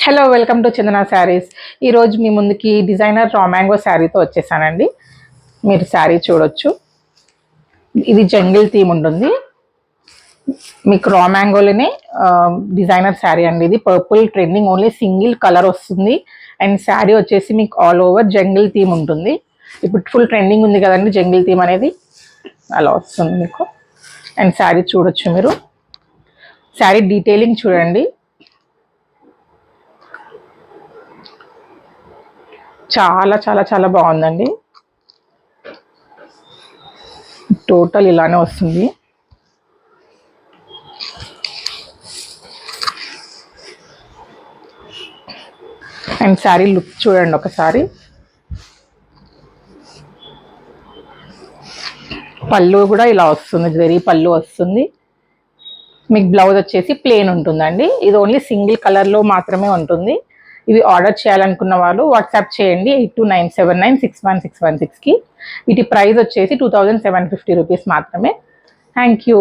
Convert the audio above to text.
Hello, welcome to చందన శారీస్. ఈరోజు మీ ముందుకి designer raw mango శారీతో వచ్చేసానండి. మీరు శారీ చూడొచ్చు. ఇది జంగిల్ థీమ్ ఉంటుంది. మీకు రా మ్యాంగోలోనే డిజైనర్ శారీ అండి. ఇది purple trending, only single colour వస్తుంది. అండ్ శారీ వచ్చేసి మీకు ఆల్ ఓవర్ జంగిల్ థీమ్ ఉంటుంది. ఇప్పుడు ఫుల్ ట్రెండింగ్ ఉంది కదండి జంగిల్ థీమ్ అనేది, అలా వస్తుంది మీకు. అండ్ శారీ చూడొచ్చు మీరు. శారీ డీటెయిలింగ్ చూడండి, చాలా చాలా చాలా బాగుందండి. టోటల్ ఇలానే వస్తుంది. అండ్ శారీ లుక్ చూడండి ఒకసారి. పళ్ళు కూడా ఇలా వస్తుంది, జరీ పళ్ళు వస్తుంది. మీకు బ్లౌజ్ వచ్చేసి ప్లెయిన్ ఉంటుందండి. ఇది ఓన్లీ సింగిల్ కలర్లో మాత్రమే ఉంటుంది. ఇవి ఆర్డర్ చేయాలనుకున్న వాళ్ళు వాట్సాప్ చేయండి 8297961616కి. వీటి ప్రైస్ వచ్చేసి 2750 రూపీస్ మాత్రమే. Thank you.